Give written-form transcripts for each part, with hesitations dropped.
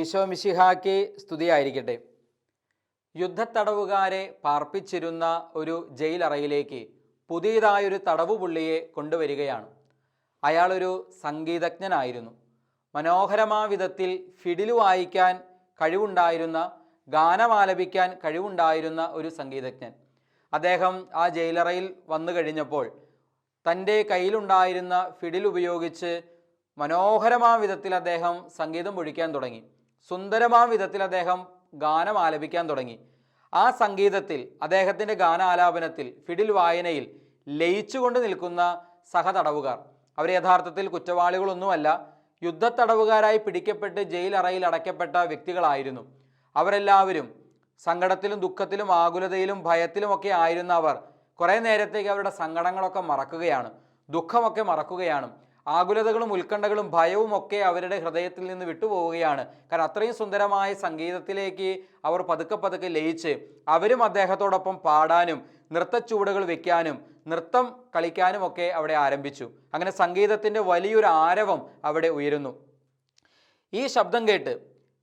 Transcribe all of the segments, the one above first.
ഈശോ മിശിഹായ്ക്ക് സ്തുതിയായിരിക്കട്ടെ. യുദ്ധത്തടവുകാരെ പാർപ്പിച്ചിരുന്ന ഒരു ജയിലറയിലേക്ക് പുതിയതായൊരു തടവുപുള്ളിയെ കൊണ്ടുവരികയാണ്. അയാളൊരു സംഗീതജ്ഞനായിരുന്നു. മനോഹരമായ വിധത്തിൽ ഫിഡില് വായിക്കാൻ കഴിവുണ്ടായിരുന്ന, ഗാനമാലപിക്കാൻ കഴിവുണ്ടായിരുന്ന ഒരു സംഗീതജ്ഞൻ. അദ്ദേഹം ആ ജയിലറയിൽ വന്നു കഴിഞ്ഞപ്പോൾ തൻ്റെ കയ്യിലുണ്ടായിരുന്ന ഫിഡിൽ ഉപയോഗിച്ച് മനോഹരമായ വിധത്തിൽ അദ്ദേഹം സംഗീതം പൊഴിക്കാൻ തുടങ്ങി. സുന്ദരമായ വിധത്തിൽ അദ്ദേഹം ഗാനം ആലപിക്കാൻ തുടങ്ങി. ആ സംഗീതത്തിൽ, അദ്ദേഹത്തിൻ്റെ ഗാനാലാപനത്തിൽ, ഫിഡിൽ വായനയിൽ ലയിച്ചുകൊണ്ട് നിൽക്കുന്ന സഹതടവുകാർ, അവർ യഥാർത്ഥത്തിൽ കുറ്റവാളികളൊന്നുമല്ല, യുദ്ധത്തടവുകാരായി പിടിക്കപ്പെട്ട് ജയിലറയിൽ അടയ്ക്കപ്പെട്ട വ്യക്തികളായിരുന്നു. അവരെല്ലാവരും സങ്കടത്തിലും ദുഃഖത്തിലും ആകുലതയിലും ഭയത്തിലുമൊക്കെ ആയിരുന്ന അവർ കുറേ നേരത്തേക്ക് അവരുടെ സങ്കടങ്ങളൊക്കെ മറക്കുകയാണ്, ദുഃഖമൊക്കെ മറക്കുകയാണ്. ആകുലതകളും ഉത്കണ്ഠകളും ഭയവും ഒക്കെ അവരുടെ ഹൃദയത്തിൽ നിന്ന് വിട്ടുപോവുകയാണ്. കാരണം അത്രയും സുന്ദരമായ സംഗീതത്തിലേക്ക് അവർ പതുക്കെ പതുക്കെ ലയിച്ച് അവരും അദ്ദേഹത്തോടൊപ്പം പാടാനും നൃത്തച്ചുവടുകൾ വെക്കാനും നൃത്തം കളിക്കാനും ഒക്കെ അവിടെ ആരംഭിച്ചു. അങ്ങനെ സംഗീതത്തിൻ്റെ വലിയൊരു ആരവം അവിടെ ഉയരുന്നു. ഈ ശബ്ദം കേട്ട്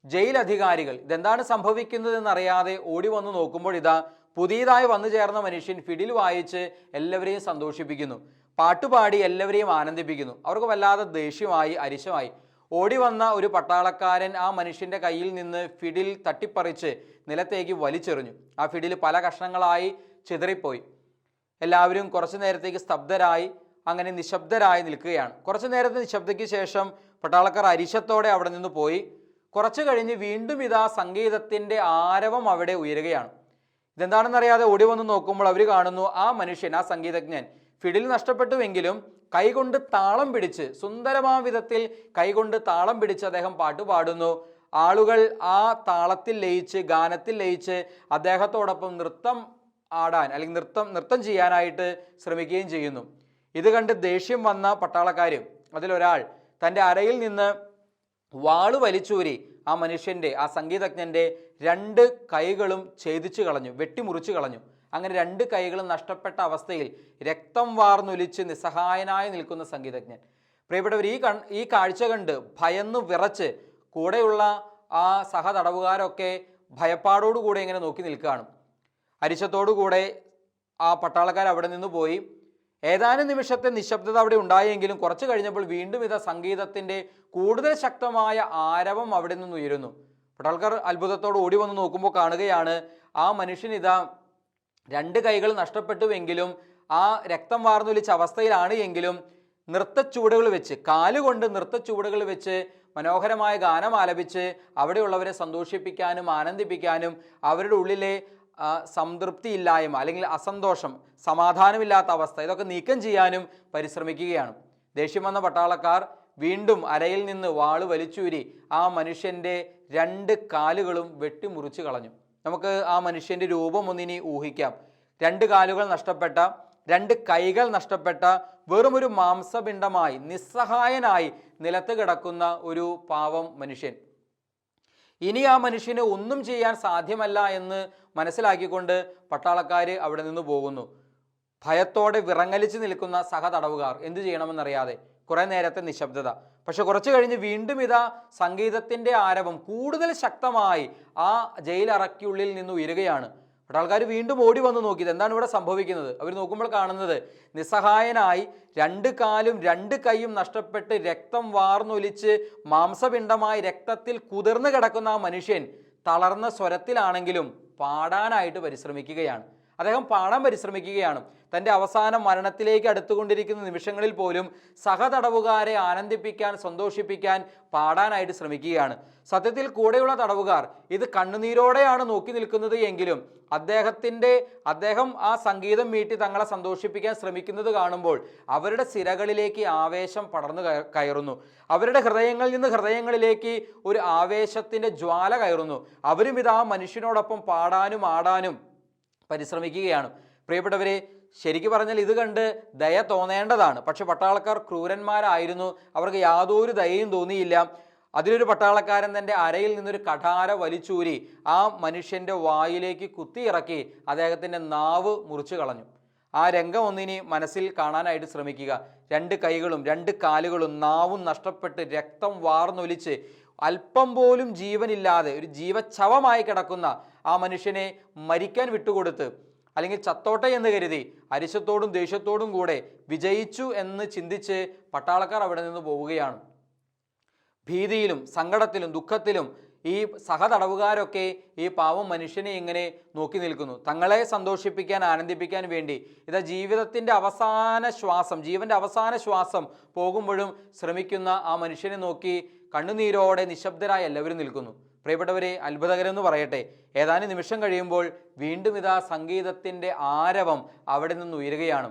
ജയിൽ അധികാരികൾ ഇതെന്താണ് സംഭവിക്കുന്നതെന്നറിയാതെ ഓടി വന്ന് നോക്കുമ്പോൾ ഇതാ പുതിയതായി വന്നു ചേർന്ന മനുഷ്യൻ ഫിഡിൽ വായിച്ച് എല്ലാവരെയും സന്തോഷിപ്പിക്കുന്നു, പാട്ടുപാടി എല്ലാവരെയും ആനന്ദിപ്പിക്കുന്നു. അവർക്ക് വല്ലാതെ ദേഷ്യമായി, അരിശമായി. ഓടി വന്ന ഒരു പട്ടാളക്കാരൻ ആ മനുഷ്യൻ്റെ കയ്യിൽ നിന്ന് ഫിഡിൽ തട്ടിപ്പറിച്ച് നിലത്തേക്ക് വലിച്ചെറിഞ്ഞു. ആ ഫിഡിൽ പല കഷ്ണങ്ങളായി ചിതറിപ്പോയി. എല്ലാവരും കുറച്ചു നേരത്തേക്ക് സ്തബ്ധരായി, അങ്ങനെ നിശബ്ദരായി നിൽക്കുകയാണ്. കുറച്ചു നേരത്തെ നിശബ്ദയ്ക്ക് ശേഷം പട്ടാളക്കാർ അരിശത്തോടെ അവിടെ നിന്ന് പോയി. കുറച്ചു കഴിഞ്ഞ് വീണ്ടും ഇതാ സംഗീതത്തിൻ്റെ ആരവം അവിടെ ഉയരുകയാണ്. ഇതെന്താണെന്നറിയാതെ ഓടി വന്ന് നോക്കുമ്പോൾ അവർ കാണുന്നു, ആ മനുഷ്യൻ, ആ സംഗീതജ്ഞൻ ഫിഡിൽ നഷ്ടപ്പെട്ടുവെങ്കിലും കൈകൊണ്ട് താളം പിടിച്ച്, സുന്ദരമായ വിധത്തിൽ കൈകൊണ്ട് താളം പിടിച്ച് അദ്ദേഹം പാട്ട് പാടുന്നു. ആളുകൾ ആ താളത്തിൽ ലയിച്ച്, ഗാനത്തിൽ ലയിച്ച് അദ്ദേഹത്തോടൊപ്പം നൃത്തം ആടാൻ അല്ലെങ്കിൽ നൃത്തം ചെയ്യാനായിട്ട് ശ്രമിക്കുകയും ചെയ്യുന്നു. ഇത് കണ്ട് ദേഷ്യം വന്ന പട്ടാളക്കാരും അതിലൊരാൾ തൻ്റെ അരയിൽ നിന്ന് വാള് വലിച്ചൂരി ആ മനുഷ്യൻ്റെ, ആ സംഗീതജ്ഞൻ്റെ 2 കൈകളും ഛേദിച്ചു കളഞ്ഞു, വെട്ടിമുറിച്ചു കളഞ്ഞു. അങ്ങനെ 2 കൈകളും നഷ്ടപ്പെട്ട അവസ്ഥയിൽ രക്തം വാർന്നൊലിച്ച് നിസ്സഹായനായി നിൽക്കുന്ന സംഗീതജ്ഞൻ. പ്രിയപ്പെട്ടവർ, ഈ കാഴ്ച കണ്ട് ഭയന്ന് വിറച്ച് കൂടെയുള്ള ആ സഹതടവുകാരൊക്കെ ഭയപ്പാടോടുകൂടെ ഇങ്ങനെ നോക്കി നിൽക്കുകയാണ്. അരിശത്തോടുകൂടെ ആ പട്ടാളക്കാർ അവിടെ നിന്ന് പോയി. ഏതാനും നിമിഷത്തെ നിശബ്ദത അവിടെ ഉണ്ടായെങ്കിലും കുറച്ച് കഴിഞ്ഞപ്പോൾ വീണ്ടും ഇതാ സംഗീതത്തിൻ്റെ കൂടുതൽ ശക്തമായ ആരവം അവിടെ നിന്ന് ഉയരുന്നു. പട്ടാൾക്കാർ അത്ഭുതത്തോട് ഓടി വന്ന് നോക്കുമ്പോൾ കാണുകയാണ്, ആ മനുഷ്യൻ ഇതാ 2 കൈകൾ നഷ്ടപ്പെട്ടുവെങ്കിലും ആ രക്തം വാർന്നൊലിച്ച അവസ്ഥയിലാണ് എങ്കിലും നൃത്തച്ചുവടുകൾ വെച്ച്, കാലുകൊണ്ട് നൃത്തച്ചുവടുകൾ വെച്ച് മനോഹരമായ ഗാനം ആലപിച്ച് അവിടെയുള്ളവരെ സന്തോഷിപ്പിക്കാനും ആനന്ദിപ്പിക്കാനും അവരുടെ ഉള്ളിലെ സംതൃപ്തിയില്ലായ്മ അല്ലെങ്കിൽ അസന്തോഷം, സമാധാനമില്ലാത്ത അവസ്ഥ, ഇതൊക്കെ നീക്കം ചെയ്യാനും പരിശ്രമിക്കുകയാണ്. ദേഷ്യം വന്ന പട്ടാളക്കാർ വീണ്ടും അരയിൽ നിന്ന് വാള് വലിച്ചൂരി ആ മനുഷ്യൻ്റെ 2 കാലുകളും വെട്ടിമുറിച്ച് കളഞ്ഞു. നമുക്ക് ആ മനുഷ്യൻ്റെ രൂപം ഒന്നിനി ഊഹിക്കാം. 2 കാലുകൾ നഷ്ടപ്പെട്ട, 2 കൈകൾ നഷ്ടപ്പെട്ട വെറുമൊരു മാംസപിണ്ഡമായി നിസ്സഹായനായി നിലത്ത് കിടക്കുന്ന ഒരു പാവം മനുഷ്യൻ. ഇനി ആ മനുഷ്യന് ഒന്നും ചെയ്യാൻ സാധ്യമല്ല എന്ന് മനസ്സിലാക്കിക്കൊണ്ട് പട്ടാളക്കാർ അവിടെ നിന്ന് പോകുന്നു. ഭയത്തോടെ വിറങ്ങലിച്ച് നിൽക്കുന്ന സഹതടവുകാർ എന്തു ചെയ്യണമെന്നറിയാതെ കുറേ നേരത്തെ നിശബ്ദത. പക്ഷെ കുറച്ച് കഴിഞ്ഞ് വീണ്ടും ഇതാ സംഗീതത്തിൻ്റെ ആരവം കൂടുതൽ ശക്തമായി ആ ജയിലറയ്ക്കുള്ളിൽ നിന്ന് ഉയരുകയാണ്. പട്ടാൾക്കാർ വീണ്ടും ഓടി വന്ന് നോക്കിയത് എന്താണ് ഇവിടെ സംഭവിക്കുന്നത്. അവർ നോക്കുമ്പോൾ കാണുന്നത് നിസ്സഹായനായി 2 കാലും 2 കൈയും നഷ്ടപ്പെട്ട് രക്തം വാർന്നൊലിച്ച് മാംസപിണ്ഡമായി രക്തത്തിൽ കുതിർന്നു കിടക്കുന്ന ആ മനുഷ്യൻ തളർന്ന സ്വരത്തിലാണെങ്കിലും പാടാനായിട്ട് പരിശ്രമിക്കുകയാണ്. അദ്ദേഹം പാടാൻ പരിശ്രമിക്കുകയാണ്. തൻ്റെ അവസാന മരണത്തിലേക്ക് അടുത്തുകൊണ്ടിരിക്കുന്ന നിമിഷങ്ങളിൽ പോലും സഹതടവുകാരെ ആനന്ദിപ്പിക്കാൻ, സന്തോഷിപ്പിക്കാൻ പാടാനായിട്ട് ശ്രമിക്കുകയാണ്. സത്യത്തിൽ കൂടെയുള്ള തടവുകാർ ഇത് കണ്ണുനീരോടെയാണ് നോക്കി നിൽക്കുന്നത് എങ്കിലും അദ്ദേഹം ആ സംഗീതം മീട്ടി തങ്ങളെ സന്തോഷിപ്പിക്കാൻ ശ്രമിക്കുന്നത് കാണുമ്പോൾ അവരുടെ സിരകളിലേക്ക് ആവേശം പടർന്നു കയറുന്നു. അവരുടെ ഹൃദയങ്ങളിൽ നിന്ന് ഹൃദയങ്ങളിലേക്ക് ഒരു ആവേശത്തിൻ്റെ ജ്വാല കയറുന്നു. അവരും ഇത് ആ മനുഷ്യനോടൊപ്പം പാടാനും ആടാനും പരിശ്രമിക്കുകയാണ്. പ്രിയപ്പെട്ടവരെ, ശരിക്കും പറഞ്ഞാൽ ഇത് കണ്ട് ദയ തോന്നേണ്ടതാണ്. പക്ഷെ പട്ടാളക്കാർ ക്രൂരന്മാരായിരുന്നു. അവർക്ക് യാതൊരു ദയയും തോന്നിയില്ല. അതിലൊരു പട്ടാളക്കാരൻ തൻ്റെ അരയിൽ നിന്നൊരു കഠാര വലിച്ചൂരി ആ മനുഷ്യൻ്റെ വായിലേക്ക് കുത്തിയിറക്കി അദ്ദേഹത്തിൻ്റെ നാവ് മുറിച്ചു കളഞ്ഞു. ആ രംഗം ഒന്നിനി മനസ്സിൽ കാണാനായിട്ട് ശ്രമിക്കുക. 2 കൈകളും 2 കാലുകളും നാവും നഷ്ടപ്പെട്ട് രക്തം വാർന്നൊലിച്ച് അല്പം പോലും ജീവനില്ലാതെ ഒരു ജീവച്ഛവമായി കിടക്കുന്ന ആ മനുഷ്യനെ മരിക്കാൻ വിട്ടുകൊടുത്ത്, അല്ലെങ്കിൽ ചത്തോട്ടെ എന്ന് കരുതി അരിശത്തോടും ദേഷ്യത്തോടും കൂടെ വിജയിച്ചു എന്ന് ചിന്തിച്ച് പട്ടാളക്കാർ അവിടെ നിന്ന് പോവുകയാണ്. ഭീതിയിലും സങ്കടത്തിലും ദുഃഖത്തിലും ഈ സഹതടവുകാരൊക്കെ ഈ പാവം മനുഷ്യനെ ഇങ്ങനെ നോക്കി നിൽക്കുന്നു. തങ്ങളെ സന്തോഷിപ്പിക്കാൻ ആനന്ദിപ്പിക്കാൻ വേണ്ടി ഇതാ ജീവിതത്തിൻ്റെ അവസാന ശ്വാസം, ജീവൻ്റെ അവസാന ശ്വാസം പോകുമ്പോഴും ശ്രമിക്കുന്ന ആ മനുഷ്യനെ നോക്കി കണ്ണുനീരോടെ നിശബ്ദരായി എല്ലാവരും നിൽക്കുന്നു. പ്രിയപ്പെട്ടവരെ, അത്ഭുതകരമെന്ന് പറയട്ടെ, ഏതാനും നിമിഷം കഴിയുമ്പോൾ വീണ്ടും ഇതാ സംഗീതത്തിൻ്റെ ആരവം അവിടെ നിന്ന് ഉയരുകയാണ്.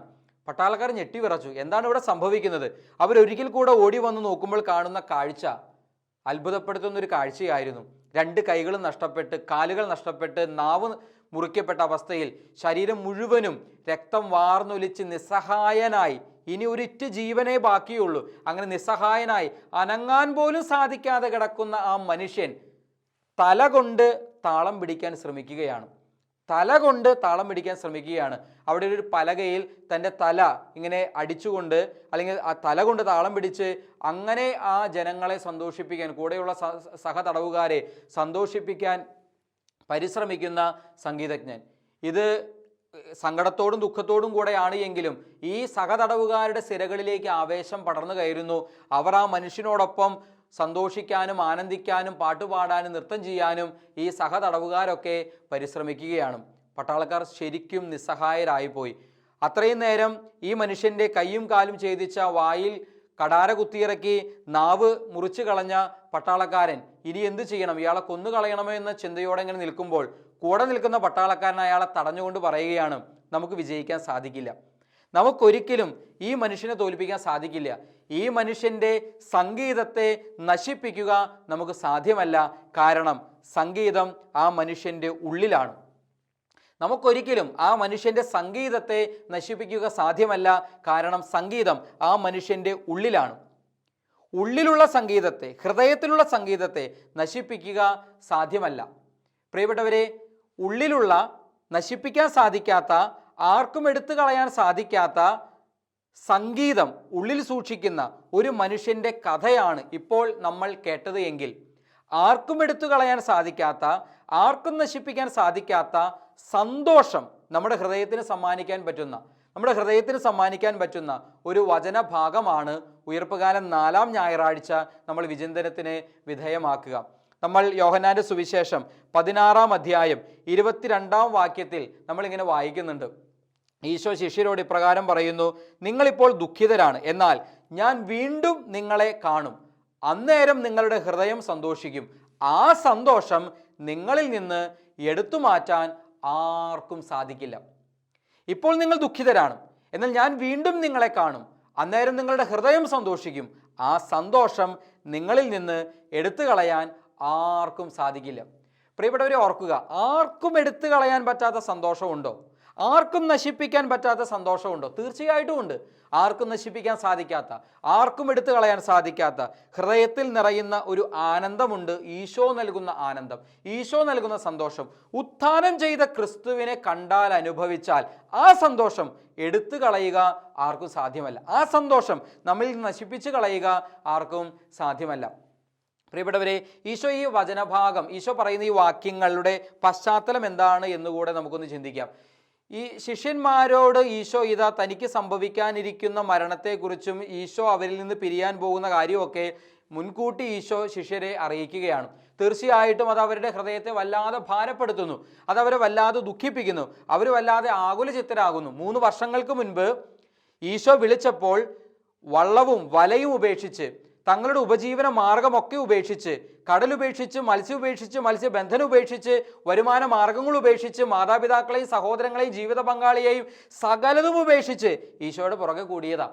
പട്ടാളക്കാർ ഞെട്ടിവിറച്ചു. എന്താണ് ഇവിടെ സംഭവിക്കുന്നത്? അവരൊരിക്കൽ കൂടെ ഓടി വന്ന് നോക്കുമ്പോൾ കാണുന്ന കാഴ്ച അത്ഭുതപ്പെടുത്തുന്നൊരു കാഴ്ചയായിരുന്നു. 2 കൈകളും നഷ്ടപ്പെട്ട്, കാലുകൾ നഷ്ടപ്പെട്ട്, നാവ് മുറിക്കപ്പെട്ട അവസ്ഥയിൽ ശരീരം മുഴുവനും രക്തം വാർന്നൊലിച്ച് നിസ്സഹായനായി, ഇനി ഒരിറ്റ് ജീവനേ ബാക്കിയുള്ളൂ, അങ്ങനെ നിസ്സഹായനായി അനങ്ങാൻ പോലും സാധിക്കാതെ കിടക്കുന്ന ആ മനുഷ്യൻ തല കൊണ്ട് താളം പിടിക്കാൻ ശ്രമിക്കുകയാണ്. അവിടെ ഒരു പലകയിൽ തൻ്റെ തല ഇങ്ങനെ അടിച്ചുകൊണ്ട്, അല്ലെങ്കിൽ ആ തല കൊണ്ട് താളം പിടിച്ച് അങ്ങനെ ആ ജനങ്ങളെ സന്തോഷിപ്പിക്കാൻ, കൂടെയുള്ള സഹതടവുകാരെ സന്തോഷിപ്പിക്കാൻ പരിശ്രമിക്കുന്ന സംഗീതജ്ഞൻ. ഇത് സങ്കടത്തോടും ദുഃഖത്തോടും കൂടെയാണ് എങ്കിലും ഈ സഹതടവുകാരുടെ സിരകളിലേക്ക് ആവേശം പടർന്നു കയറുന്നു. അവർ ആ മനുഷ്യനോടൊപ്പം സന്തോഷിക്കാനും ആനന്ദിക്കാനും പാട്ടുപാടാനും നൃത്തം ചെയ്യാനും ഈ സഹതടവുകാരൊക്കെ പരിശ്രമിക്കുകയാണ്. പട്ടാളക്കാർ ശരിക്കും നിസ്സഹായരായിപ്പോയി. അത്രയും നേരം ഈ മനുഷ്യൻ്റെ കൈയും കാലും ഛേദിച്ച, വായിൽ കടാര കുത്തിയിറക്കി നാവ് മുറിച്ചു കളഞ്ഞ പട്ടാളക്കാരൻ ഇനി എന്ത് ചെയ്യണം, ഇയാളെ കൊന്നുകളയണമോ എന്ന ചിന്തയോടെ ഇങ്ങനെ നിൽക്കുമ്പോൾ കൂടെ നിൽക്കുന്ന പട്ടാളക്കാരൻ അയാളെ തടഞ്ഞുകൊണ്ട് പറയുകയാണ്, നമുക്ക് വിജയിക്കാൻ സാധിക്കില്ല, നമുക്കൊരിക്കലും ഈ മനുഷ്യനെ തോൽപ്പിക്കാൻ സാധിക്കില്ല, ഈ മനുഷ്യൻ്റെ സംഗീതത്തെ നശിപ്പിക്കുക നമുക്ക് സാധ്യമല്ല, കാരണം സംഗീതം ആ മനുഷ്യൻ്റെ ഉള്ളിലാണ്. നമുക്കൊരിക്കലും ആ മനുഷ്യൻ്റെ സംഗീതത്തെ നശിപ്പിക്കുക സാധ്യമല്ല, കാരണം സംഗീതം ആ മനുഷ്യൻ്റെ ഉള്ളിലാണ്. ഉള്ളിലുള്ള സംഗീതത്തെ, ഹൃദയത്തിലുള്ള സംഗീതത്തെ നശിപ്പിക്കുക സാധ്യമല്ല. പ്രിയപ്പെട്ടവരെ, ഉള്ളിലുള്ള നശിപ്പിക്കാൻ സാധിക്കാത്ത, ആർക്കും എടുത്തു കളയാൻ സാധിക്കാത്ത സംഗീതം ഉള്ളിൽ സൂക്ഷിക്കുന്ന ഒരു മനുഷ്യൻ്റെ കഥയാണ് ഇപ്പോൾ നമ്മൾ കേട്ടത് എങ്കിൽ, ആർക്കും എടുത്തു കളയാൻ സാധിക്കാത്ത, ആർക്കും നശിപ്പിക്കാൻ സാധിക്കാത്ത സന്തോഷം നമ്മുടെ ഹൃദയത്തിന് സമ്മാനിക്കാൻ പറ്റുന്ന ഒരു വചനഭാഗമാണ് ഉയർപ്പുകാലം 4-ാം ഞായറാഴ്ച നമ്മൾ വിചിന്തനത്തിന് വിധേയമാക്കുക. നമ്മൾ യോഹന്നാന്റെ സുവിശേഷം 16-ാം അധ്യായം 22-ാം വാക്യത്തിൽ നമ്മളിങ്ങനെ വായിക്കുന്നുണ്ട്. ഈശോ ശിഷ്യരോട് ഇപ്രകാരം പറയുന്നു, നിങ്ങളിപ്പോൾ ദുഃഖിതരാണ്, എന്നാൽ ഞാൻ വീണ്ടും നിങ്ങളെ കാണും, അന്നേരം നിങ്ങളുടെ ഹൃദയം സന്തോഷിക്കും, ആ സന്തോഷം നിങ്ങളിൽ നിന്ന് എടുത്തു മാറ്റാൻ ആർക്കും സാധിക്കില്ല. ഇപ്പോൾ നിങ്ങൾ ദുഃഖിതരാണ്, എന്നാൽ ഞാൻ വീണ്ടും നിങ്ങളെ കാണും, അന്നേരം നിങ്ങളുടെ ഹൃദയം സന്തോഷിക്കും, ആ സന്തോഷം നിങ്ങളിൽ നിന്ന് എടുത്തു കളയാൻ ആർക്കും സാധിക്കില്ല. പ്രിയപ്പെട്ടവരെ, ഓർക്കുക, ആർക്കും എടുത്തു കളയാൻ പറ്റാത്ത സന്തോഷമുണ്ടോ? ആർക്കും നശിപ്പിക്കാൻ പറ്റാത്ത സന്തോഷമുണ്ടോ? തീർച്ചയായിട്ടും ഉണ്ട്. ആർക്കും നശിപ്പിക്കാൻ സാധിക്കാത്ത, ആർക്കും എടുത്തു കളയാൻ സാധിക്കാത്ത, ഹൃദയത്തിൽ നിറയുന്ന ഒരു ആനന്ദമുണ്ട്. ഈശോ നൽകുന്ന ആനന്ദം, ഈശോ നൽകുന്ന സന്തോഷം. ഉത്ഥാനം ചെയ്ത ക്രിസ്തുവിനെ കണ്ടാൽ, അനുഭവിച്ചാൽ ആ സന്തോഷം എടുത്തു കളയുക ആർക്കും സാധ്യമല്ല. ആ സന്തോഷം നമ്മിൽ നശിപ്പിച്ചു കളയുക ആർക്കും സാധ്യമല്ല. പ്രിയപ്പെട്ടവരെ, ഈശോ ഈ വചനഭാഗം, ഈശോ പറയുന്ന ഈ വാക്യങ്ങളുടെ പശ്ചാത്തലം എന്താണ് എന്നുകൂടെ നമുക്കൊന്ന് ചിന്തിക്കാം. ഈ ശിഷ്യന്മാരോട് ഈശോ ഇതാ തനിക്ക് സംഭവിക്കാനിരിക്കുന്ന മരണത്തെക്കുറിച്ചും ഈശോ അവരിൽ നിന്ന് പിരിയാൻ പോകുന്ന കാര്യമൊക്കെ മുൻകൂട്ടി ഈശോ ശിഷ്യരെ അറിയിക്കുകയാണ്. തീർച്ചയായിട്ടും അത് അവരുടെ ഹൃദയത്തെ വല്ലാതെ ഭാരപ്പെടുത്തുന്നു, അതവരെ വല്ലാതെ ദുഃഖിപ്പിക്കുന്നു, അവർ വല്ലാതെ ആകുലചിത്തരാകുന്നു. 3 വർഷങ്ങൾക്ക് മുൻപ് ഈശോ വിളിച്ചപ്പോൾ വള്ളവും വലയും ഉപേക്ഷിച്ച്, തങ്ങളുടെ ഉപജീവന മാർഗമൊക്കെ ഉപേക്ഷിച്ച്, കടലുപേക്ഷിച്ച്, മത്സ്യബന്ധനം ഉപേക്ഷിച്ച്, വരുമാന മാർഗങ്ങൾ ഉപേക്ഷിച്ച്, മാതാപിതാക്കളെയും സഹോദരങ്ങളെയും ജീവിത പങ്കാളിയെയും സകലതും ഉപേക്ഷിച്ച് ഈശോയുടെ പുറകെ കൂടിയതാ.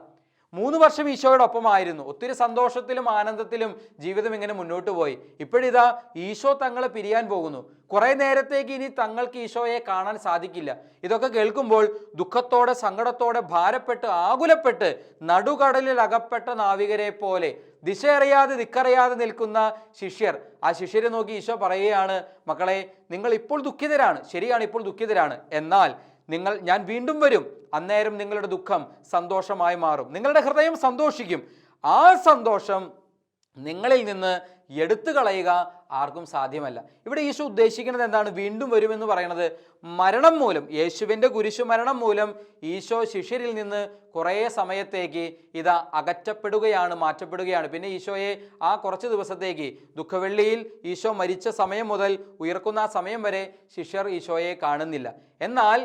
3 വർഷം ഈശോയോടൊപ്പമായിരുന്നു. ഒത്തിരി സന്തോഷത്തിലും ആനന്ദത്തിലും ജീവിതം ഇങ്ങനെ മുന്നോട്ട് പോയി. ഇപ്പോഴിതാ ഈശോ തങ്ങളെ പിരിയാൻ പോകുന്നു. കുറെ നേരത്തേക്ക് ഇനി തങ്ങൾക്ക് ഈശോയെ കാണാൻ സാധിക്കില്ല. ഇതൊക്കെ കേൾക്കുമ്പോൾ ദുഃഖത്തോടെ, സങ്കടത്തോടെ, ഭാരപ്പെട്ട്, ആകുലപ്പെട്ട്, നടുകടലിൽ അകപ്പെട്ട നാവികരെ പോലെ ദിശയറിയാതെ ദിക്കറിയാതെ നിൽക്കുന്ന ശിഷ്യർ, ആ ശിഷ്യരെ നോക്കി ഈശോ പറയുകയാണ്, മക്കളെ, നിങ്ങൾ ഇപ്പോൾ ദുഃഖിതരാണ്, ശരിയാണ്, ഇപ്പോൾ ദുഃഖിതരാണ്, എന്നാൽ ഞാൻ വീണ്ടും വരും, അന്നേരം നിങ്ങളുടെ ദുഃഖം സന്തോഷമായി മാറും, നിങ്ങളുടെ ഹൃദയം സന്തോഷിക്കും, ആ സന്തോഷം നിങ്ങളിൽ നിന്ന് എടുത്തു കളയുക ആർക്കും സാധ്യമല്ല. ഇവിടെ ഈശോ ഉദ്ദേശിക്കുന്നത് എന്താണ്? വീണ്ടും വരുമെന്ന് പറയുന്നത് മരണം മൂലം, യേശുവിൻ്റെ കുരിശു മരണം മൂലം ഈശോ ശിഷ്യരിൽ നിന്ന് കുറേ സമയത്തേക്ക് ഇതാ അകറ്റപ്പെടുകയാണ്, മാറ്റപ്പെടുകയാണ്. പിന്നെ ഈശോയെ ആ കുറച്ച് ദിവസത്തേക്ക് ദുഃഖവെള്ളിയിൽ ഈശോ മരിച്ച സമയം മുതൽ ഉയർക്കുന്ന ആ സമയം വരെ ശിഷ്യർ ഈശോയെ കാണുന്നില്ല. എന്നാൽ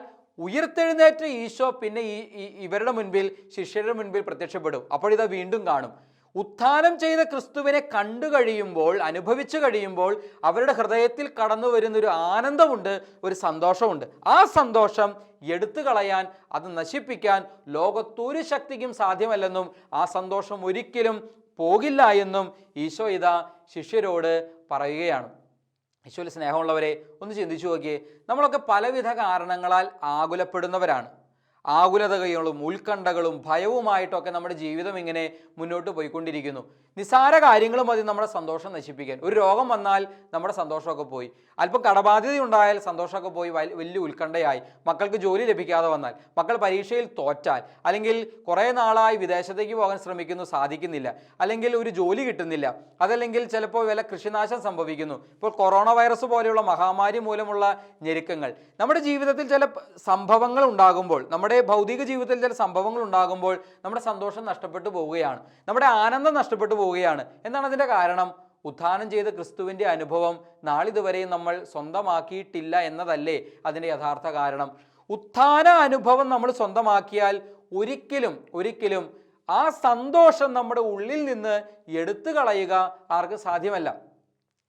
ഉയർത്തെഴുന്നേറ്റ ഈശോ പിന്നെ ഇവരുടെ മുൻപിൽ, ശിഷ്യരുടെ മുൻപിൽ പ്രത്യക്ഷപ്പെടും. അപ്പോഴിതാ വീണ്ടും കാണും. ഉത്ഥാനം ചെയ്ത ക്രിസ്തുവിനെ കണ്ടു കഴിയുമ്പോൾ, അനുഭവിച്ചു കഴിയുമ്പോൾ അവരുടെ ഹൃദയത്തിൽ കടന്നു വരുന്നൊരു ആനന്ദമുണ്ട്, ഒരു സന്തോഷമുണ്ട്. ആ സന്തോഷം എടുത്തു കളയാൻ, അത് നശിപ്പിക്കാൻ ലോകത്തൊരു ശക്തിക്കും സാധ്യമല്ലെന്നും ആ സന്തോഷം ഒരിക്കലും പോകില്ല എന്നും ഈശോ ഇതാ ശിഷ്യരോട് പറയുകയാണ്. ഈശോയിൽ സ്നേഹമുള്ളവരെ, ഒന്ന് ചിന്തിച്ചു നോക്കിയേ. നമ്മളൊക്കെ പലവിധ കാരണങ്ങളാൽ ആകുലപ്പെടുന്നവരാണ്. ആകുലതകളും ഉത്കണ്ഠകളും ഭയവുമായിട്ടൊക്കെ നമ്മുടെ ജീവിതം ഇങ്ങനെ മുന്നോട്ട് പോയിക്കൊണ്ടിരിക്കുന്നു. നിസ്സാര കാര്യങ്ങളും മതി നമ്മുടെ സന്തോഷം നശിപ്പിക്കാൻ. ഒരു രോഗം വന്നാൽ നമ്മുടെ സന്തോഷമൊക്കെ പോയി. അല്പം കടബാധ്യത ഉണ്ടായാൽ സന്തോഷമൊക്കെ പോയി, വലിയ ഉത്കണ്ഠയായി. മക്കൾക്ക് ജോലി ലഭിക്കാതെ വന്നാൽ, മക്കൾ പരീക്ഷയിൽ തോറ്റാൽ, അല്ലെങ്കിൽ കുറേ നാളായി വിദേശത്തേക്ക് പോകാൻ ശ്രമിക്കുന്നു, സാധിക്കുന്നില്ല, അല്ലെങ്കിൽ ഒരു ജോലി കിട്ടുന്നില്ല, അതല്ലെങ്കിൽ ചിലപ്പോൾ വല്ല കൃഷിനാശം സംഭവിക്കുന്നു. ഇപ്പോൾ കൊറോണ വൈറസ് പോലെയുള്ള മഹാമാരി മൂലമുള്ള ഞെരുക്കങ്ങൾ, നമ്മുടെ ജീവിതത്തിൽ ചില സംഭവങ്ങൾ ഉണ്ടാകുമ്പോൾ, നമ്മുടെ ഭൗതിക ജീവിതത്തിൽ ചില സംഭവങ്ങൾ ഉണ്ടാകുമ്പോൾ നമ്മുടെ സന്തോഷം നഷ്ടപ്പെട്ടു പോവുകയാണ്, നമ്മുടെ ആനന്ദം നഷ്ടപ്പെട്ടു പോവുകയാണ്. എന്താണ് അതിൻ്റെ കാരണം? ഉത്ഥാനം ചെയ്ത ക്രിസ്തുവിൻ്റെ അനുഭവം നാളിതുവരെയും നമ്മൾ സ്വന്തമാക്കിയിട്ടില്ല എന്നതല്ലേ അതിൻ്റെ യഥാർത്ഥ കാരണം? ഉത്ഥാന അനുഭവം നമ്മൾ സ്വന്തമാക്കിയാൽ ഒരിക്കലും ആ സന്തോഷം നമ്മുടെ ഉള്ളിൽ നിന്ന് എടുത്തു കളയുക ആർക്കും സാധ്യമല്ല.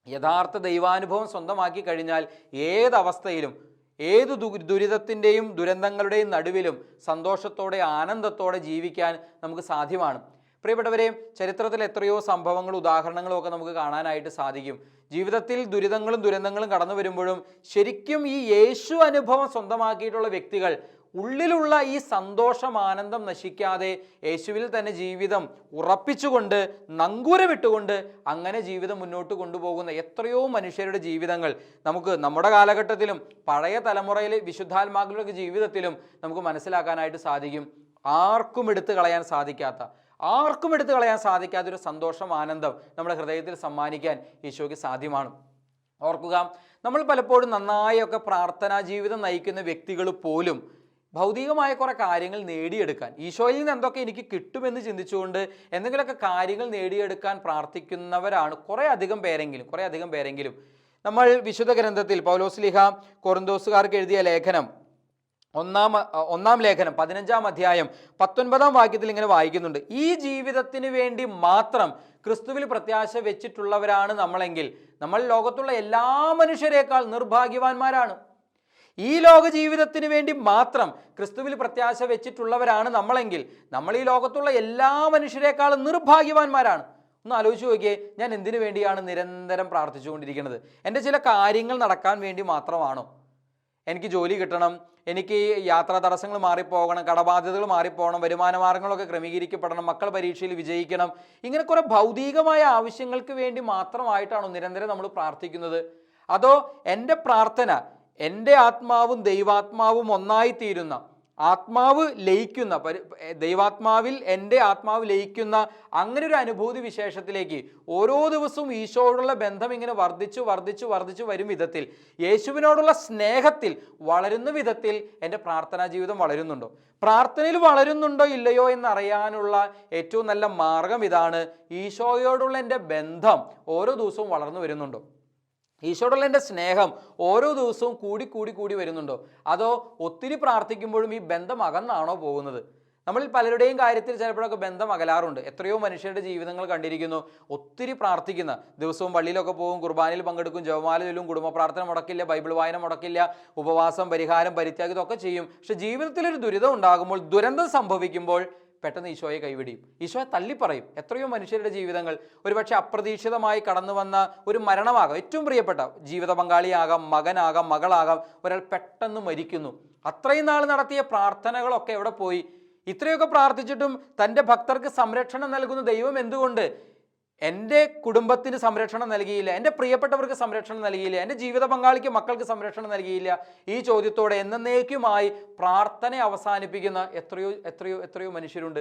യഥാർത്ഥ ദൈവാനുഭവം സ്വന്തമാക്കി കഴിഞ്ഞാൽ ഏതവസ്ഥയിലും, ഏത് ദുരിതത്തിൻ്റെയും ദുരന്തങ്ങളുടെയും നടുവിലും സന്തോഷത്തോടെ, ആനന്ദത്തോടെ ജീവിക്കാൻ നമുക്ക് സാധ്യമാണ്. പ്രിയപ്പെട്ടവരെ, ചരിത്രത്തിൽ എത്രയോ സംഭവങ്ങളും ഉദാഹരണങ്ങളും ഒക്കെ നമുക്ക് കാണാനായിട്ട് സാധിക്കും. ജീവിതത്തിൽ ദുരിതങ്ങളും കടന്നു വരുമ്പോഴും ശരിക്കും ഈ യേശു അനുഭവം സ്വന്തമാക്കിയിട്ടുള്ള വ്യക്തികൾ ഉള്ളിലുള്ള ഈ സന്തോഷം, ആനന്ദം നശിക്കാതെ യേശുവിൽ തന്നെ ജീവിതം ഉറപ്പിച്ചുകൊണ്ട്, നങ്കൂരമിട്ടുകൊണ്ട് അങ്ങനെ ജീവിതം മുന്നോട്ട് കൊണ്ടുപോകുന്ന എത്രയോ മനുഷ്യരുടെ ജീവിതങ്ങൾ നമുക്ക് നമ്മുടെ കാലഘട്ടത്തിലും പഴയ തലമുറയിലെ വിശുദ്ധാത്മാക്കളുടെ ജീവിതത്തിലും നമുക്ക് മനസ്സിലാക്കാനായിട്ട് സാധിക്കും. ആർക്കും എടുത്തു കളയാൻ സാധിക്കാത്ത ഒരു സന്തോഷം, ആനന്ദം നമ്മുടെ ഹൃദയത്തിൽ സമ്മാനിക്കാൻ ഈശോയ്ക്ക് സാധ്യമാണ്. ഓർക്കുക, നമ്മൾ പലപ്പോഴും നന്നായൊക്കെ പ്രാർത്ഥനാ ജീവിതം നയിക്കുന്ന വ്യക്തികൾ പോലും ഭൗതികമായ കുറേ കാര്യങ്ങൾ നേടിയെടുക്കാൻ, ഈശോയിൽ നിന്ന് എന്തൊക്കെ എനിക്ക് കിട്ടുമെന്ന് ചിന്തിച്ചുകൊണ്ട് എന്തെങ്കിലുമൊക്കെ കാര്യങ്ങൾ നേടിയെടുക്കാൻ പ്രാർത്ഥിക്കുന്നവരാണ് കുറേ അധികം പേരെങ്കിലും. നമ്മൾ വിശുദ്ധ ഗ്രന്ഥത്തിൽ പൗലോസ്ലീഹ കൊറിന്തോസുകാർക്ക് എഴുതിയ ലേഖനം, ഒന്നാം ലേഖനം 15-ാം അധ്യായം 19-ാം വാക്യത്തിൽ ഇങ്ങനെ വായിക്കുന്നുണ്ട്: ഈ ജീവിതത്തിന് വേണ്ടി മാത്രം ക്രിസ്തുവിൽ പ്രത്യാശ വെച്ചിട്ടുള്ളവരാണ് നമ്മളെങ്കിൽ നമ്മൾ ലോകത്തുള്ള എല്ലാ മനുഷ്യരെക്കാൾ നിർഭാഗ്യവാന്മാരാണ്. ഈ ലോക ജീവിതത്തിന് വേണ്ടി മാത്രം ക്രിസ്തുവിൽ പ്രത്യാശ വെച്ചിട്ടുള്ളവരാണ് നമ്മളെങ്കിൽ നമ്മൾ ഈ ലോകത്തുള്ള എല്ലാ മനുഷ്യരെക്കാളും നിർഭാഗ്യവാന്മാരാണ്. ഒന്ന് ആലോചിച്ച് നോക്കിയേ, ഞാൻ എന്തിനു വേണ്ടിയാണ് നിരന്തരം പ്രാർത്ഥിച്ചുകൊണ്ടിരിക്കുന്നത്? എൻ്റെ ചില കാര്യങ്ങൾ നടക്കാൻ വേണ്ടി മാത്രമാണോ? എനിക്ക് ജോലി കിട്ടണം, എനിക്ക് യാത്രാ തടസ്സങ്ങൾ മാറിപ്പോകണം, കടബാധ്യതകൾ മാറിപ്പോകണം, വരുമാന മാർഗങ്ങളൊക്കെ ക്രമീകരിക്കപ്പെടണം, മക്കൾ പരീക്ഷയിൽ വിജയിക്കണം, ഇങ്ങനെ കുറെ ഭൗതികമായ ആവശ്യങ്ങൾക്ക് വേണ്ടി മാത്രമായിട്ടാണോ നിരന്തരം നമ്മൾ പ്രാർത്ഥിക്കുന്നത്? അതോ എൻ്റെ പ്രാർത്ഥന എൻ്റെ ആത്മാവും ദൈവാത്മാവും ഒന്നായിത്തീരുന്ന, ആത്മാവ് ലയിക്കുന്ന, ദൈവാത്മാവിൽ എൻ്റെ ആത്മാവ് ലയിക്കുന്ന അങ്ങനെ ഒരു അനുഭൂതി വിശേഷത്തിലേക്ക് ഓരോ ദിവസവും ഈശോയോടുള്ള ബന്ധം ഇങ്ങനെ വർദ്ധിച്ചു വരും വിധത്തിൽ, യേശുവിനോടുള്ള സ്നേഹത്തിൽ വളരുന്ന വിധത്തിൽ എൻ്റെ പ്രാർത്ഥനാ ജീവിതം വളരുന്നുണ്ടോ? പ്രാർത്ഥനയിൽ വളരുന്നുണ്ടോ ഇല്ലയോ എന്നറിയാനുള്ള ഏറ്റവും നല്ല മാർഗം ഇതാണ്: ഈശോയോടുള്ള എൻ്റെ ബന്ധം ഓരോ ദിവസവും വളർന്നു വരുന്നുണ്ടോ? ഈശോയോടുള്ള എൻ്റെ സ്നേഹം ഓരോ ദിവസവും കൂടി വരുന്നുണ്ടോ? അതോ ഒത്തിരി പ്രാർത്ഥിക്കുമ്പോഴും ഈ ബന്ധം അകന്നാണോ പോകുന്നത്? നമ്മൾ പലരുടെയും കാര്യത്തിൽ ചിലപ്പോഴൊക്കെ ബന്ധം അകലാറുണ്ട്. എത്രയോ മനുഷ്യരുടെ ജീവിതങ്ങൾ കണ്ടിരിക്കുന്നു. ഒത്തിരി പ്രാർത്ഥിക്കുന്ന, ദിവസവും പള്ളിയിലൊക്കെ പോകും, കുർബാനയിൽ പങ്കെടുക്കും, ജപമാല ചൊല്ലും, കുടുംബ പ്രാർത്ഥന മുടക്കില്ല, ബൈബിൾ വായന മുടക്കില്ല, ഉപവാസം, പരിഹാരം, പരിത്യാഗം ഇതൊക്കെ ചെയ്യും. പക്ഷെ ജീവിതത്തിലൊരു ദുരിതം ഉണ്ടാകുമ്പോൾ, ദുരന്തം സംഭവിക്കുമ്പോൾ പെട്ടെന്ന് ഈശോയെ കൈവിടിയും, ഈശോയെ തള്ളിപ്പറയും. എത്രയോ മനുഷ്യരുടെ ജീവിതങ്ങൾ ഒരുപക്ഷെ അപ്രതീക്ഷിതമായി കടന്നു വന്ന ഒരു മരണമാകാം, ഏറ്റവും പ്രിയപ്പെട്ട ജീവിത പങ്കാളിയാകാം, മകനാകാം, മകളാകാം, ഒരാൾ പെട്ടെന്ന് മരിക്കുന്നു. അത്രയും നാൾ നടത്തിയ പ്രാർത്ഥനകളൊക്കെ എവിടെ പോയി? ഇത്രയൊക്കെ പ്രാർത്ഥിച്ചിട്ടും തൻ്റെ ഭക്തർക്ക് സംരക്ഷണം നൽകുന്ന ദൈവം എന്തുകൊണ്ട് എൻ്റെ കുടുംബത്തിന് സംരക്ഷണം നൽകിയില്ല, എൻ്റെ പ്രിയപ്പെട്ടവർക്ക് സംരക്ഷണം നൽകിയില്ല, എൻ്റെ ജീവിത പങ്കാളിക്ക് മക്കൾക്ക് സംരക്ഷണം നൽകിയില്ല, ഈ ചോദ്യത്തോടെ എന്നേക്കുമായി പ്രാർത്ഥന അവസാനിപ്പിക്കുന്ന എത്രയോ എത്രയോ എത്രയോ മനുഷ്യരുണ്ട്.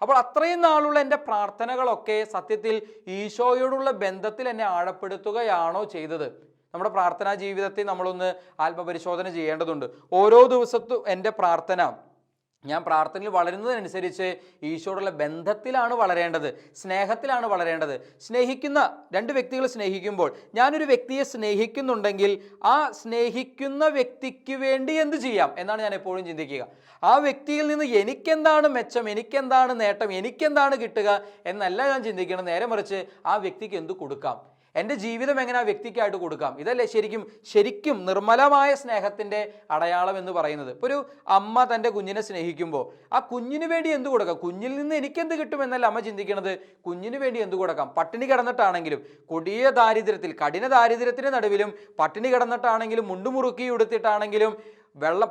അപ്പോൾ അത്രയും നാളുള്ള എൻ്റെ പ്രാർത്ഥനകളൊക്കെ സത്യത്തിൽ ഈശോയോടുള്ള ബന്ധത്തിൽ എന്നെ ആഴപ്പെടുത്തുകയാണോ ചെയ്തത്? നമ്മുടെ പ്രാർത്ഥനാ ജീവിതത്തെ നമ്മളൊന്ന് ആത്മപരിശോധന ചെയ്യേണ്ടതുണ്ട്. ഓരോ ദിവസത്തും എൻ്റെ പ്രാർത്ഥന, ഞാൻ പ്രാർത്ഥനയിൽ വളരുന്നതിനനുസരിച്ച് ഈശോയോടുള്ള ബന്ധത്തിലാണ് വളരേണ്ടത്, സ്നേഹത്തിലാണ് വളരേണ്ടത്. സ്നേഹിക്കുന്ന രണ്ട് വ്യക്തികൾ സ്നേഹിക്കുമ്പോൾ, ഞാനൊരു വ്യക്തിയെ സ്നേഹിക്കുന്നുണ്ടെങ്കിൽ ആ സ്നേഹിക്കുന്ന വ്യക്തിക്ക് വേണ്ടി എന്ത് ചെയ്യാം എന്നാണ് ഞാൻ എപ്പോഴും ചിന്തിക്കുക. ആ വ്യക്തിയിൽ നിന്ന് എനിക്കെന്താണ് മെച്ചം, എനിക്കെന്താണ് നേട്ടം, എനിക്കെന്താണ് കിട്ടുക എന്നല്ല ഞാൻ ചിന്തിക്കണം. നേരെ മറിച്ച് ആ വ്യക്തിക്ക് എന്ത് കൊടുക്കാം, എൻ്റെ ജീവിതം എങ്ങനെ ആ വ്യക്തിക്കായിട്ട് കൊടുക്കാം. ഇതല്ലേ ശരിക്കും നിർമ്മലമായ സ്നേഹത്തിൻ്റെ അടയാളം എന്ന് പറയുന്നത്. ഇപ്പോൾ ഒരു അമ്മ തൻ്റെ കുഞ്ഞിനെ സ്നേഹിക്കുമ്പോൾ ആ കുഞ്ഞിന് വേണ്ടി എന്ത് കൊടുക്കാം, കുഞ്ഞിൽ നിന്ന് എനിക്കെന്ത് കിട്ടുമെന്നല്ല അമ്മ ചിന്തിക്കുന്നത്, കുഞ്ഞിന് വേണ്ടി എന്ത് കൊടുക്കാം. പട്ടിണി കിടന്നിട്ടാണെങ്കിലും, കൊടിയ ദാരിദ്ര്യത്തിൽ, കഠിന ദാരിദ്ര്യത്തിൻ്റെ നടുവിലും പട്ടിണി കിടന്നിട്ടാണെങ്കിലും, മുണ്ടുമുറുക്കി ഉടുത്തിട്ടാണെങ്കിലും,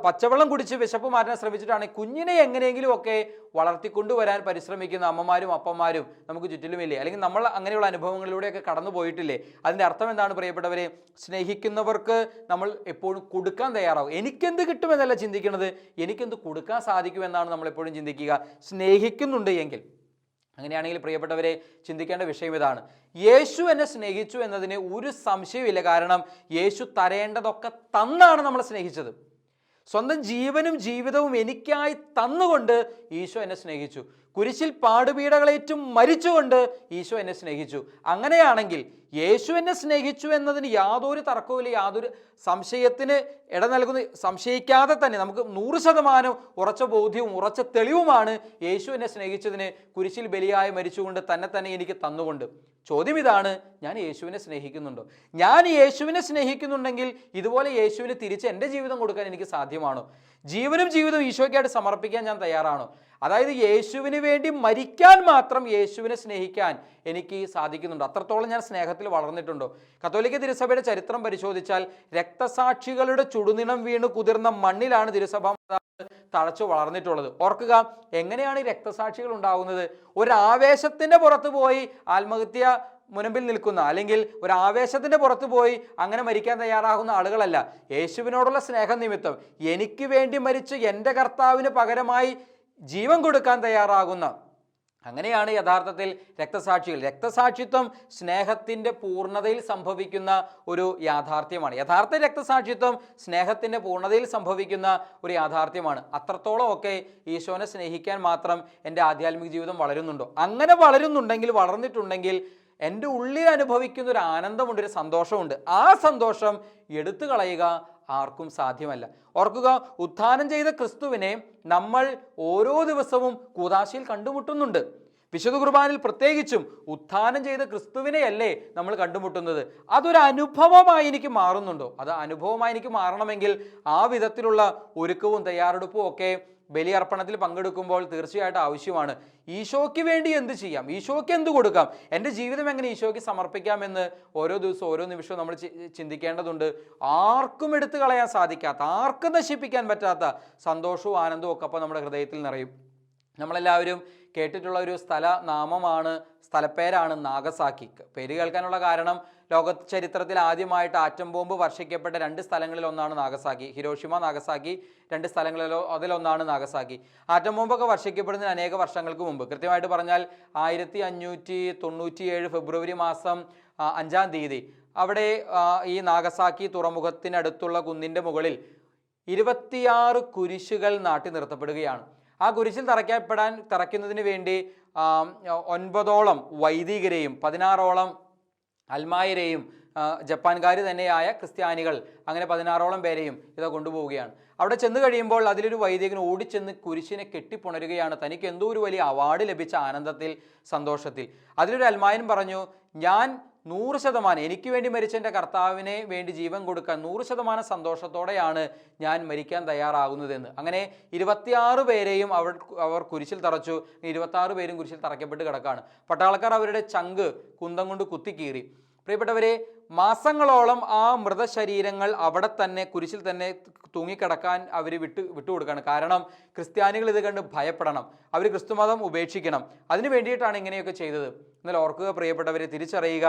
പച്ചവെള്ളം കുടിച്ച് വിശപ്പ് മാറ്റാൻ ശ്രമിച്ചിട്ടാണ് കുഞ്ഞിനെ എങ്ങനെയെങ്കിലും ഒക്കെ വളർത്തിക്കൊണ്ടുവരാൻ പരിശ്രമിക്കുന്ന അമ്മമാരും അപ്പന്മാരും നമുക്ക് ചുറ്റിലുമില്ലേ? അല്ലെങ്കിൽ നമ്മൾ അങ്ങനെയുള്ള അനുഭവങ്ങളിലൂടെയൊക്കെ കടന്നു പോയിട്ടില്ലേ? അതിൻ്റെ അർത്ഥം എന്താണ് പ്രിയപ്പെട്ടവരെ? സ്നേഹിക്കുന്നവർക്ക് നമ്മൾ എപ്പോഴും കൊടുക്കാൻ തയ്യാറാവും. എനിക്കെന്ത് കിട്ടുമെന്നല്ല ചിന്തിക്കുന്നത്, എനിക്കെന്ത് കൊടുക്കാൻ സാധിക്കുമെന്നാണ് നമ്മൾ എപ്പോഴും ചിന്തിക്കുക. സ്നേഹിക്കുന്നുണ്ട് എങ്കിൽ, അങ്ങനെയാണെങ്കിൽ പ്രിയപ്പെട്ടവരെ ചിന്തിക്കേണ്ട വിഷയം ഇതാണ്. യേശു എന്നെ സ്നേഹിച്ചു എന്നതിന് ഒരു സംശയമില്ല. കാരണം യേശു തരേണ്ടതൊക്കെ തന്നാണ് നമ്മളെ സ്നേഹിച്ചത്. സ്വന്തം ജീവനും ജീവിതവും എനിക്കായി തന്നുകൊണ്ട് ഈശോ എന്നെ സ്നേഹിച്ചു. കുരിശിൽ പാടുപീഡകളേറ്റും മരിച്ചുകൊണ്ട് ഈശോ എന്നെ സ്നേഹിച്ചു. അങ്ങനെയാണെങ്കിൽ യേശു എന്നെ സ്നേഹിച്ചു എന്നതിന് യാതൊരു തർക്കവുമില്ല, യാതൊരു സംശയത്തിന് ഇട നൽകുന്ന, സംശയിക്കാതെ തന്നെ നമുക്ക് 100% ഉറച്ച ബോധ്യവും ഉറച്ച തെളിവുമാണ് യേശു എന്നെ സ്നേഹിച്ചതിന് കുരിശിൽ ബലിയായി മരിച്ചുകൊണ്ട് തന്നെ എനിക്ക് തന്നുകൊണ്ട്. ചോദ്യം ഇതാണ്, ഞാൻ യേശുവിനെ സ്നേഹിക്കുന്നുണ്ടോ? ഞാൻ യേശുവിനെ സ്നേഹിക്കുന്നുണ്ടെങ്കിൽ ഇതുപോലെ യേശുവിന് തിരിച്ച് എൻ്റെ ജീവിതം കൊടുക്കാൻ എനിക്ക് സാധ്യമാണോ? ജീവനും ജീവിതവും ഈശോയ്ക്കായിട്ട് സമർപ്പിക്കാൻ ഞാൻ തയ്യാറാണോ? അതായത് യേശുവിന് വേണ്ടി മരിക്കാൻ മാത്രം യേശുവിനെ സ്നേഹിക്കാൻ എനിക്ക് സാധിക്കുന്നുണ്ടോ? അത്രത്തോളം ഞാൻ സ്നേഹത്തിൽ വളർന്നിട്ടുണ്ടോ? കത്തോലിക്ക തിരുസഭയുടെ ചരിത്രം പരിശോധിച്ചാൽ രക്തസാക്ഷികളുടെ ചുടുനിണം വീണ് കുതിർന്ന മണ്ണിലാണ് തിരുസഭ തഴച്ചു വളർന്നിട്ടുള്ളത്. ഓർക്കുക, എങ്ങനെയാണ് ഈ രക്തസാക്ഷികൾ ഉണ്ടാകുന്നത്? ഒരാവേശത്തിൻ്റെ പുറത്ത് പോയി ആത്മഹത്യ മുൻപിൽ നിൽക്കുന്ന, അല്ലെങ്കിൽ ഒരു ആവേശത്തിൻ്റെ പുറത്ത് പോയി അങ്ങനെ മരിക്കാൻ തയ്യാറാകുന്ന ആളുകളല്ല. യേശുവിനോടുള്ള സ്നേഹം നിമിത്തം എനിക്ക് വേണ്ടി മരിച്ച് എൻ്റെ കർത്താവിന് പകരമായി ജീവൻ കൊടുക്കാൻ തയ്യാറാകുന്ന, അങ്ങനെയാണ് യഥാർത്ഥത്തിൽ രക്തസാക്ഷികൾ. രക്തസാക്ഷിത്വം സ്നേഹത്തിൻ്റെ പൂർണ്ണതയിൽ സംഭവിക്കുന്ന ഒരു യാഥാർത്ഥ്യമാണ്. യഥാർത്ഥ രക്തസാക്ഷിത്വം സ്നേഹത്തിൻ്റെ പൂർണ്ണതയിൽ സംഭവിക്കുന്ന ഒരു യാഥാർത്ഥ്യമാണ്. അത്രത്തോളം ഒക്കെ ഈശോനെ സ്നേഹിക്കാൻ മാത്രം എൻ്റെ ആധ്യാത്മിക ജീവിതം വളരുന്നുണ്ടോ? അങ്ങനെ വളർന്നിട്ടുണ്ടെങ്കിൽ എൻ്റെ ഉള്ളിൽ അനുഭവിക്കുന്ന ഒരു ആനന്ദമുണ്ട്, ഒരു സന്തോഷമുണ്ട്. ആ സന്തോഷം എടുത്തു കളയുക ആർക്കും സാധ്യമല്ല. ഓർക്കുക, ഉത്ഥാനം ചെയ്ത ക്രിസ്തുവിനെ നമ്മൾ ഓരോ ദിവസവും കൂദാശയിൽ കണ്ടുമുട്ടുന്നുണ്ട്. വിശുദ്ധ കുർബാനയിൽ പ്രത്യേകിച്ചും ഉത്ഥാനം ചെയ്ത ക്രിസ്തുവിനെയല്ലേ നമ്മൾ കണ്ടുമുട്ടുന്നത്. അതൊരു അനുഭവമായി എനിക്ക് മാറുന്നുണ്ടോ? അത് അനുഭവമായി എനിക്ക് മാറണമെങ്കിൽ ആ വിധത്തിലുള്ള ഒരുക്കവും തയ്യാറെടുപ്പും ഒക്കെ ബലിയർപ്പണത്തിൽ പങ്കെടുക്കുമ്പോൾ തീർച്ചയായിട്ടും ആവശ്യമാണ്. ഈശോയ്ക്ക് വേണ്ടി എന്ത് ചെയ്യാം, ഈശോയ്ക്ക് എന്ത് കൊടുക്കാം, എൻ്റെ ജീവിതം എങ്ങനെ ഈശോയ്ക്ക് സമർപ്പിക്കാമെന്ന് ഓരോ ദിവസവും ഓരോ നിമിഷവും നമ്മൾ ചിന്തിക്കേണ്ടതുണ്ട്. ആർക്കും എടുത്തു കളയാൻ സാധിക്കാത്ത, ആർക്കും നശിപ്പിക്കാൻ പറ്റാത്ത സന്തോഷവും ആനന്ദവും ഒക്കെ അപ്പോൾ നമ്മുടെ ഹൃദയത്തിൽ നിറയും. നമ്മളെല്ലാവരും കേട്ടിട്ടുള്ള ഒരു സ്ഥലപ്പേരാണ് നാഗസാക്കി. പേര് കേൾക്കാനുള്ള കാരണം, ലോക ചരിത്രത്തിൽ ആദ്യമായിട്ട് ആറ്റം ബോംബ് വർഷിക്കപ്പെട്ട 2 സ്ഥലങ്ങളിൽ ഒന്നാണ് നാഗസാക്കി. ഹിരോഷിമ, നാഗസാക്കി, 2 സ്ഥലങ്ങളിലോ അതിലൊന്നാണ് നാഗസാക്കി. ആറ്റം ബോംബൊക്കെ വർഷിക്കപ്പെടുന്നതിന് അനേക വർഷങ്ങൾക്ക് മുമ്പ്, കൃത്യമായിട്ട് പറഞ്ഞാൽ 1597 ഫെബ്രുവരി മാസം 5-ാം തീയതി അവിടെ ഈ നാഗസാക്കി തുറമുഖത്തിനടുത്തുള്ള കുന്നിൻ്റെ മുകളിൽ 26 കുരിശുകൾ നാട്ടി നിർത്തപ്പെടുകയാണ്. ആ കുരിശിൽ തറയ്ക്കുന്നതിന് വേണ്ടി 9ഓളം വൈദികരെയും 16ഓളം അൽമായരെയും ജപ്പാൻകാർ തന്നെയായ ക്രിസ്ത്യാനികൾ, അങ്ങനെ 16ഓളം പേരെയും ഇത് കൊണ്ടുപോവുകയാണ്. അവിടെ ചെന്ന് കഴിയുമ്പോൾ അതിലൊരു വൈദികൻ ഓടിച്ചെന്ന് കുരിശിനെ കെട്ടിപ്പുണരുകയാണ്. തനിക്ക് എന്തോ ഒരു വലിയ അവാർഡ് ലഭിച്ച ആനന്ദത്തിൽ, സന്തോഷത്തിൽ. അതിലൊരു അൽമായൻ പറഞ്ഞു, ഞാൻ 100% എനിക്ക് വേണ്ടി മരിച്ച എൻ്റെ കർത്താവിനെ വേണ്ടി ജീവൻ കൊടുക്കാൻ 100% സന്തോഷത്തോടെയാണ് ഞാൻ മരിക്കാൻ തയ്യാറാകുന്നതെന്ന്. അങ്ങനെ 26 പേരെയും അവർ കുരിശിൽ തറച്ചു. 26 പേരും കുരിശിൽ തറയ്ക്കപ്പെട്ട് കിടക്കുകയാണ്. പട്ടാളക്കാർ അവരുടെ ചങ്ക് കുന്തം കൊണ്ട് കുത്തിക്കീറി. പ്രിയപ്പെട്ടവരെ, മാസങ്ങളോളം ആ മൃതശരീരങ്ങൾ അവിടെ തന്നെ കുരിശിൽ തന്നെ തൂങ്ങിക്കിടക്കാൻ അവർ വിട്ടുകൊടുക്കുകയാണ്. കാരണം ക്രിസ്ത്യാനികൾ ഇത് കണ്ട് ഭയപ്പെടണം, അവർ ക്രിസ്തുമതം ഉപേക്ഷിക്കണം. അതിനു വേണ്ടിയിട്ടാണ് ഇങ്ങനെയൊക്കെ ചെയ്തത്. എന്നാൽ ഓർക്കുക പ്രിയപ്പെട്ടവരെ, തിരിച്ചറിയുക,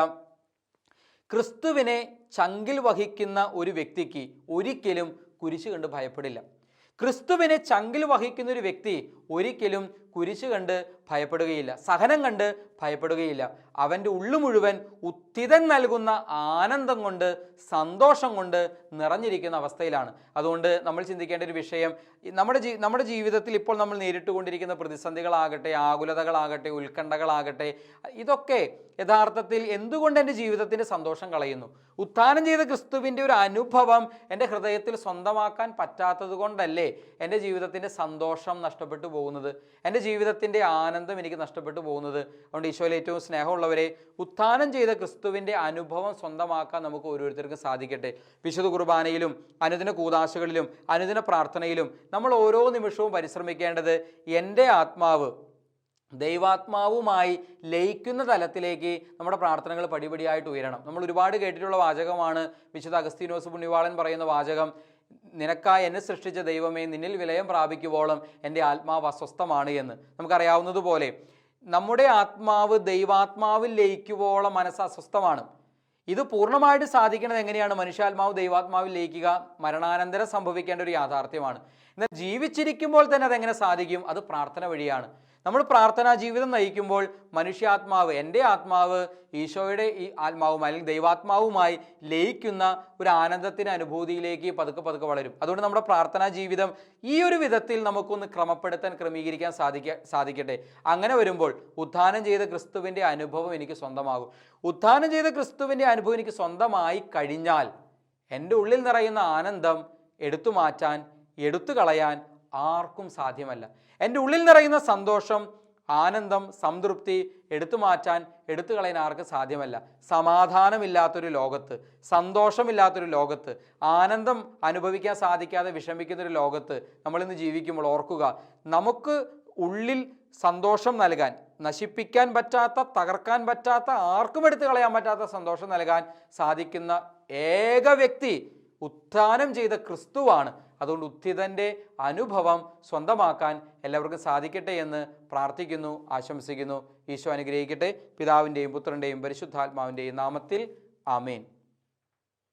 ക്രിസ്തുവിനെ ചങ്കിൽ വഹിക്കുന്ന ഒരു വ്യക്തിക്ക് ഒരിക്കലും കുരിശ് കണ്ട് ഭയപ്പെടില്ല. ക്രിസ്തുവിനെ ചങ്കിൽ വഹിക്കുന്ന ഒരു വ്യക്തി ഒരിക്കലും കുരിശ് കണ്ട് ഭയപ്പെടുകയില്ല, സഹനം കണ്ട് ഭയപ്പെടുകയില്ല. അവൻ്റെ ഉള്ളു മുഴുവൻ ഉത്തിതൻ നൽകുന്ന ആനന്ദം കൊണ്ട്, സന്തോഷം കൊണ്ട് നിറഞ്ഞിരിക്കുന്ന അവസ്ഥയിലാണ്. അതുകൊണ്ട് നമ്മൾ ചിന്തിക്കേണ്ട ഒരു വിഷയം, നമ്മുടെ ജീവിതത്തിൽ ഇപ്പോൾ നമ്മൾ നേരിട്ടുകൊണ്ടിരിക്കുന്ന പ്രതിസന്ധികളാകട്ടെ, ആകുലതകളാകട്ടെ, ഉത്കണ്ഠകളാകട്ടെ, ഇതൊക്കെ യഥാർത്ഥത്തിൽ എന്തുകൊണ്ട് എൻ്റെ ജീവിതത്തിൻ്റെ സന്തോഷം കളയുന്നു? ഉത്ഥാനം ചെയ്ത ക്രിസ്തുവിൻ്റെ ഒരു അനുഭവം എൻ്റെ ഹൃദയത്തിൽ സ്വന്തമാക്കാൻ പറ്റാത്തത് കൊണ്ടല്ലേ എൻ്റെ ജീവിതത്തിൻ്റെ സന്തോഷം നഷ്ടപ്പെട്ടു പോകുന്നത്, എൻ്റെ ജീവിതത്തിൻ്റെ ആനന്ദം എനിക്ക് നഷ്ടപ്പെട്ടു പോകുന്നത്? അതുകൊണ്ട് ഈശോയിൽ ഏറ്റവും സ്നേഹമുള്ളവരെ, ഉത്ഥാനം ചെയ്ത ക്രിസ്തുവിൻ്റെ അനുഭവം സ്വന്തമാക്കാൻ നമുക്ക് ഓരോരുത്തർക്കും സാധിക്കട്ടെ. വിശുദ്ധ കുർബാനയിലും അനുദിന കൂദാശകളിലും അനുദിന പ്രാർത്ഥനയിലും നമ്മൾ ഓരോ നിമിഷവും പരിശ്രമിക്കേണ്ടത് എൻ്റെ ആത്മാവ് ദൈവാത്മാവുമായി ലയിക്കുന്ന തലത്തിലേക്ക് നമ്മുടെ പ്രാർത്ഥനകൾ പടിപടിയായിട്ട് ഉയരണം. നമ്മൾ ഒരുപാട് കേട്ടിട്ടുള്ള വാചകമാണ് വിശുദ്ധ അഗസ്തീനോസ് പുണ്യവാളൻ പറയുന്ന വാചകം, നിനക്കായി എന്നെ സൃഷ്ടിച്ച ദൈവമേ, നിന്നിൽ വിലയം പ്രാപിക്കുവോളം എൻ്റെ ആത്മാവ് അസ്വസ്ഥമാണ് എന്ന്. നമുക്കറിയാവുന്നതുപോലെ നമ്മുടെ ആത്മാവ് ദൈവാത്മാവിൽ ലയിക്കുവോളം മനസ്സ് അസ്വസ്ഥമാണ്. ഇത് പൂർണ്ണമായിട്ട് സാധിക്കുന്നത് എങ്ങനെയാണ്? മനുഷ്യാത്മാവ് ദൈവാത്മാവിൽ ലയിക്കുക മരണാനന്തരം സംഭവിക്കേണ്ട ഒരു യാഥാർത്ഥ്യമാണ്. എന്നാൽ ജീവിച്ചിരിക്കുമ്പോൾ തന്നെ അതെങ്ങനെ സാധിക്കും? അത് പ്രാർത്ഥന വഴിയാണ്. നമ്മൾ പ്രാർത്ഥനാ ജീവിതം നയിക്കുമ്പോൾ മനുഷ്യാത്മാവ്, എൻ്റെ ആത്മാവ് ഈശോയുടെ ഈ ആത്മാവുമായി അല്ലെങ്കിൽ ദൈവാത്മാവുമായി ലയിക്കുന്ന ഒരു ആനന്ദത്തിൻ്റെ അനുഭൂതിയിലേക്ക് പതുക്കെ പതുക്കെ വളരും. അതുകൊണ്ട് നമ്മുടെ പ്രാർത്ഥനാ ജീവിതം ഈ ഒരു വിധത്തിൽ നമുക്കൊന്ന് ക്രമീകരിക്കാൻ സാധിക്കട്ടെ. അങ്ങനെ വരുമ്പോൾ ഉത്ഥാനം ചെയ്ത ക്രിസ്തുവിൻ്റെ അനുഭവം എനിക്ക് സ്വന്തമാകും. ഉത്ഥാനം ചെയ്ത ക്രിസ്തുവിൻ്റെ അനുഭവം എനിക്ക് സ്വന്തമായി കഴിഞ്ഞാൽ എൻ്റെ ഉള്ളിൽ നിറയുന്ന ആനന്ദം എടുത്തു മാറ്റാൻ, എടുത്തു കളയാൻ ആർക്കും സാധ്യമല്ല. എൻ്റെ ഉള്ളിൽ നിറയുന്ന സന്തോഷം, ആനന്ദം, സംതൃപ്തി എടുത്തു മാറ്റാൻ, എടുത്തു കളയാൻ ആർക്കും സാധ്യമല്ല. സമാധാനമില്ലാത്തൊരു ലോകത്ത്, സന്തോഷമില്ലാത്തൊരു ലോകത്ത്, ആനന്ദം അനുഭവിക്കാൻ സാധിക്കാതെ വിഷമിക്കുന്നൊരു ലോകത്ത് നമ്മളിന്ന് ജീവിക്കുമ്പോൾ ഓർക്കുക, നമുക്ക് ഉള്ളിൽ സന്തോഷം നൽകാൻ, നശിപ്പിക്കാൻ പറ്റാത്ത, തകർക്കാൻ പറ്റാത്ത, ആർക്കും എടുത്തു കളയാൻ പറ്റാത്ത സന്തോഷം നൽകാൻ സാധിക്കുന്ന ഏക വ്യക്തി ഉത്ഥാനം ചെയ്ത ക്രിസ്തുവാണ്. അതുകൊണ്ട് ഉത്ഥിതൻ്റെ അനുഭവം സ്വന്തമാക്കാൻ എല്ലാവർക്കും സാധിക്കട്ടെ എന്ന് പ്രാർത്ഥിക്കുന്നു, ആശംസിക്കുന്നു. ഈശോ അനുഗ്രഹിക്കട്ടെ. പിതാവിൻ്റെയും പുത്രൻ്റെയും പരിശുദ്ധാത്മാവിൻ്റെയും നാമത്തിൽ ആമേൻ.